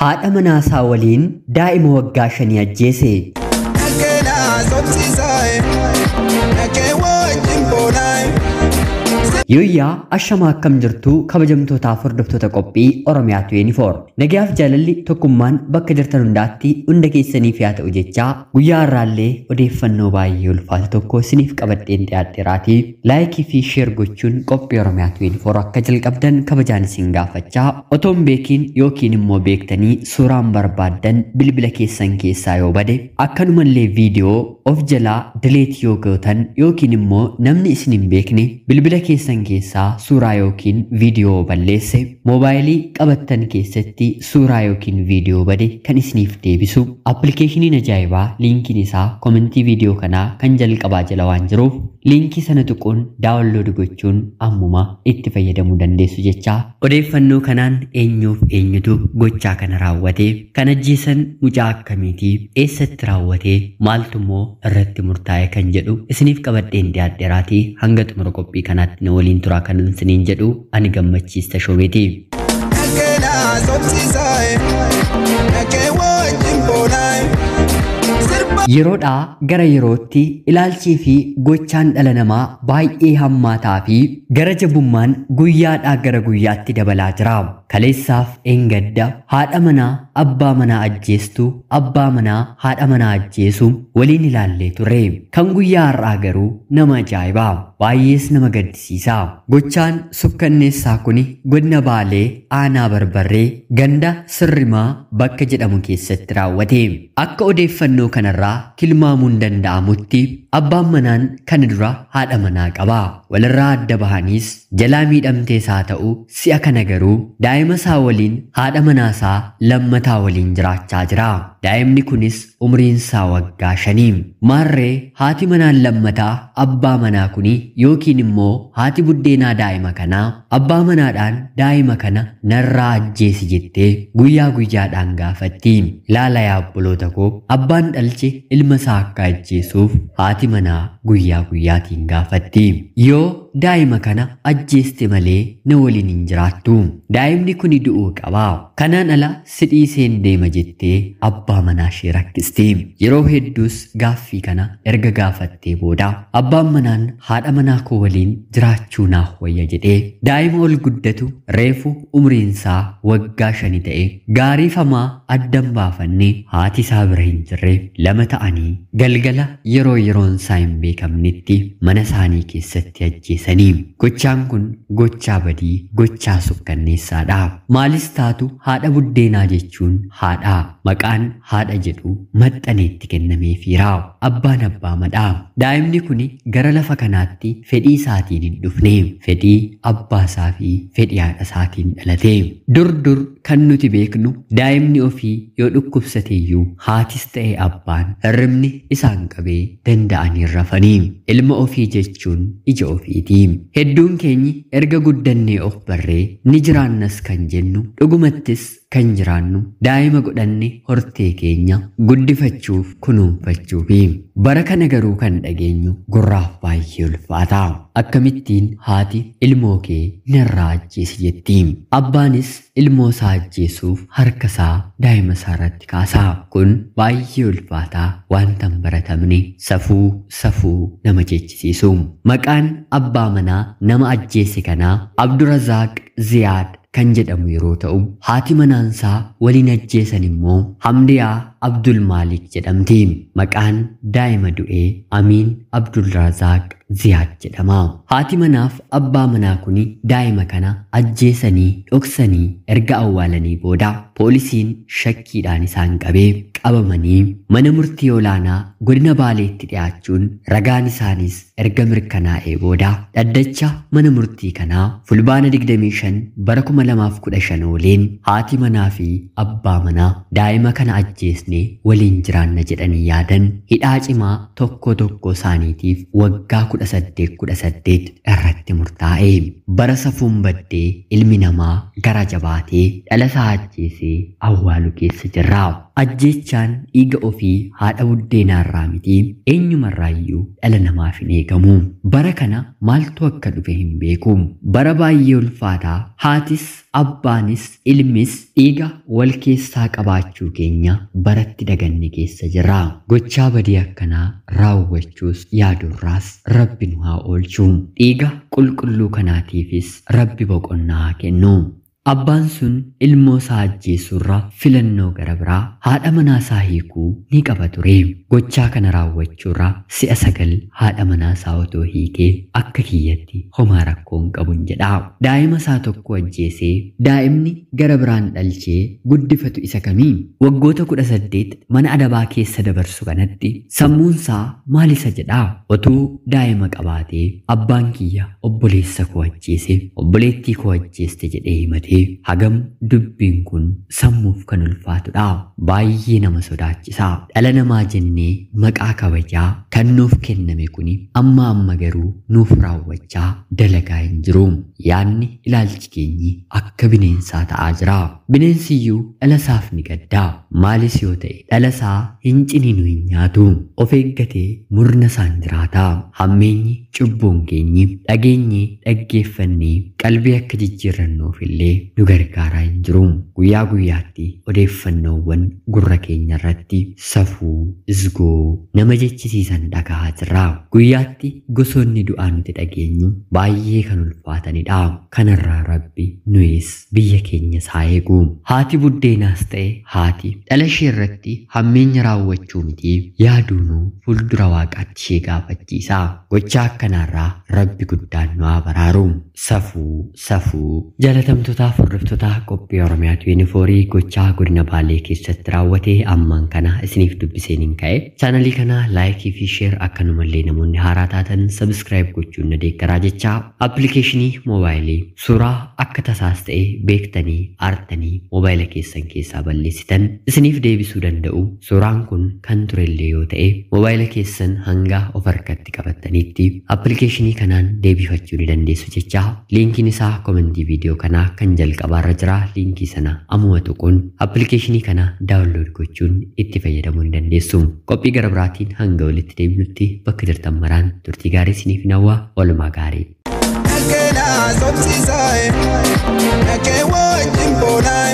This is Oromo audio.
haadha manaasaa waliin daa'ima waggaa 5 ajjeese. Yoyyaa ashama akkam jirtu kabajamtootaaf hordoftoota qophii Oromiyaa 24 nagaaf jaalalli tokkummaan bakka jirtan hundaatti hunda keessaniif yaa ta'u jechaa guyyaa har'aallee odeeffannoo baay'ee ulfaata tokko isiniif qabadheen dhiyaadheeraatii laayikii fi sheer gochuun qophii Oromiyaa 24 akka jalqabdan kabajaan isin gaafachaa otoon beekiin yookiin immoo beektanii suuraan barbaaddan bilbila keessan keessaa yoo bade akkanumallee viidiyoo of jalaa dileet yoo gootan yookiin immoo namni isin hin beekne bilbila keessan keessaa suuraa yookiin viidiyoo balleesse moobaayilii qabattan keessatti suuraa yookiin viidiyoo bade kan isiniif deebisu appilikeeshiniin ajaa'ibaa liinkiin isaa komentii viidiyoo kanaa kan jalqabaa jala waan jiruuf liinkii sana tuquun daawunlood gochuun ammuma itti fayyadamuu dandeessu jechaa odeeffannoo kanaan eenyuuf eenyutu gochaa kana raawwate kan ajjeesan mucaa akkamiitii eessatti raawwate maaltummoo irratti murtaa'e kan jedhu isiniif qabadheen dhiyaadheeraatii hanga xumura qophii kanaatti na waliin turaa kan isiniin jedhu ani gammachiista shoobeeti. Yeroodhaa gara yerootti ilaalchii fi gochaan dhala namaa baay'ee hammaataa fi gara jabummaan guyyaadhaa gara guyyaatti dabalaa jira. Kaleessaaf engadda haadha manaa abbaa manaa ajjeestu abbaa manaa haadha manaa ajjeesu waliin ilaallee turre. Kan guyyaa har'aa garuu nama ajaa'ibaa baay'ees nama gaddisiisa. Gochaan sukkanneessaa kuni godina Baalee aanaa Barbarree ganda Sirrimaa bakka jedhamu keessatti raawwate. Akka odeeffannoo kanarraa tilmaamuun danda'amutti abbaan manaan kana dura haadha manaa qaba. Walirraa adda bahaniis jalaa miidhamtees haa ta'u si'a kana garuu daa'ima isaa waliin haadha manaasaa lammataa waliin jiraachaa jira. Daa'imni kunis umriin isaa waggaa 5. Maarree haati manaan lammataa abbaa manaa kuni yookiin immoo haati buddeenaa daa'ima kanaa abbaa manaadhaan daa'ima kana narraa ajjeesi jettee guyyaa guyyaadhaan gaafatti. Laala yaa obboloota koo abbaan dhalche ilma isaa akka ajjeesuuf haati manaa guyyaa guyyaatiin gaafatti. Yoo daa'ima kana ajjeeste malee na waliin hin jiraattu. Daa'imni kuni du'uu qaba. Kanaan ala sidhii seen deema jettee abbaa manaa ishee rakkisti. Yeroo hedduus gaaffii kana erga gaafattee booda abbaan manaan haadha manaa koo waliin jiraachuu naaf wayya jedhee daa'ima ol guddatu reefu umriin isaa waggaa 5 ta'e gaariifamaa addan baafannee haati isaa bira hin jirre lama ta'anii galgala yeroo yeroon isaa hin beekamnetti mana isaanii keessatti ajjeesanii. Gochaan kun gochaa badii gochaa sukkanneessaadha. Maalis taatu haadha buddeenaa jechuun haadha maqaan haadha jedhu maxxaneetti kennameefiira. Abbaan abbaa madhaa. Daa'imni kuni gara lafa kanaatti fedhii isaatiin hin dhufne. Fedhii abbaa isaa fi fedhii haadha isaatiin dhalate. Dur kan nuti beeknu daa'imni ofii yoo dhukkubsateeyyuu haatis ta'e abbaan hirribni isaan qabee danda'anii rafanii. Ilma ofii jechuun ija ofiiti. Hedduun keenyi erga guddannee of barree ni jiraannas kan jennu dhugumattis kan jiraannu daa'ima godhanne hortee keenya guddifachuuf kunuunfachuufi. Bara kana garuu kan dhageenyu gurraaf baay'ee ulfaata. Akkamittiin haati ilmoo kee narraa ajjeesi jetti. Abbaanis ilmoo isaa ajjeesuuf harka isaa daa'ima isaa irratti kaasa. Kun baay'ee ulfaataa wanta hin baratamne safuu nama jechisiisu. Maqaan abbaa manaa nama ajjeese kanaa Abdurazaaq Ziyaad kan jedhamu yeroo ta'u haati manaansaa waliin ajjeesan immoo Hamdiyaa Abdul Maalik jedhamti. Maqaan daa'ima du'ee Amiin Abdulrazaaq Ziyaad jedhama. Haati manaaf abbaa manaa kuni daa'ima kana ajjeesanii dhoksanii erga awwaalanii booda poolisiin shakkiidhaan isaan qabee qabamanii mana murtii olaanaa godina Baaleetti dhiyaachuun ragaan isaanis erga mirkanaa'ee booda dhaddacha mana murtii kanaa fulbaana 25 bara 2015 waliin haati manaa fi abbaa manaa daa'ima kana ajjeesne dhiisnee waliin jiraanna jedhanii yaadan hidhaa cimaa tokko tokko isaaniitiif waggaa 18 irratti murtaa'e. Bara safuun baddee ilmi namaa gara jabaatee dhala isaa ajjeesee awwaalu keessa jirra. Ajjeechaan dhiiga ofii haadha buddeenaarraa miti eenyumarraayyuu dhala namaaf hin eegamu. Bara kana maaltu akka dhufe hin beeku. Bara baay'ee ulfaataa haatis abbaanis ilmis dhiiga wal keessaa qabaachuu keenya baratti daganne keessa jirra. Gochaa badii akkanaa raawwachuus yaadurraas Rabbi nu haa oolchu. Dhiiga qulqulluu kanaatiifis Rabbi boqonnaa haa kennu. Abbaan sun ilmoo isaa ajjeesurra filannoo gara biraa haadha manaa isaa hiikuu ni qaba ture. Gochaa kana raawwachuurra 9 haadha manaa isaa otoo hiikee akka kiyyatti homaa rakkoon qabun jedha. Daa'ima isaa tokko ajjeesee daa'imni gara biraan dhalchee guddifatu isa kamii? Waggoota 18 mana adabaa keessa dabarsu kanatti sammuun isaa maal isa jedha? Otuu daa'ima qabaatee abbaan kiyya obboleessa koo ajjeese obboleettii koo ajjeeste jedhee himate. Hagam dubbiin kun sammuuf kan ulfaatudha. Baay'ee nama sodaachisa. Dhala namaa jennee maqaa kabajaa kan nuuf kenname kuni amma garuu nuuf raawwachaa dalagaa hin jiru. Yaanni ilaalchi keenyi akka bineensaa ta'aa jira. Bineensiyyuu dhala isaaf ni gaddaa. Maalis yoo ta'e dhala isaa hin ciniinu hin nyaatu. Of eeggatee murna isaan jiraata. Hammeenyi cubbuun keenyi dhageenyee dhaggeeffannee qalbii akka jijjiirrannuuf illee nu gargaaraa hin jiru. Guyyaa guyyaatti odeeffannoowwan gurra keenya irratti safuu isgoo nama jechisiisan dhagahaa jirra. Guyyaatti gosoonni du'aa nuti dhageenyu baay'ee kan ulfaatanidha. Kanarraa Rabbi nuyis biyya keenya haa eegu. Haati buddeenaas ta'e haati dhala ishee irratti hammeenya raawwachuu miti yaaduunuu fuuldura waaqaatti ishee gaafachiisa. Gochaa akkanaarraa Rabbi guddaan nu haa baraaru. Safuu jaalatamtootaaf hordoftoota qophii Oromiyaa 24 gochaa godina Baalee keessatti raawwate ammaan kana isiniif dubbiseen hin ka'e. Chaanalii kana laayikii fi sheer akkanumallee namoonni haaraa taatan sabskiraayib gochuun na deeggaraa jecha appilikeeshinii moobaayilii suuraa akka tasaas ta'e beektanii aartanii moobaayila keessan keessaa balleessitan isiniif deebisuu danda'u. Suuraan kun kan turellee yoo ta'e moobaayila keessan hanga of harkatti qabattaniitti appilikeeshinii kanaan deebifachuu ni dandeessu jecha liinkiin isaa komentii viidiyoo kanaa kan jalqabaarra jira. Liinkii sana ammuma tuquun appilikeeshinii kana daawunlood gochuun itti fayyadamuu ni dandeessu. Qophii gara biraatiin hanga walitti deebinutti bakka jirtan maraan turtii gaarii isiniif hawwa. Walumaa gaarii. Nakee naa sobsiisaa nakee wajjin boonaa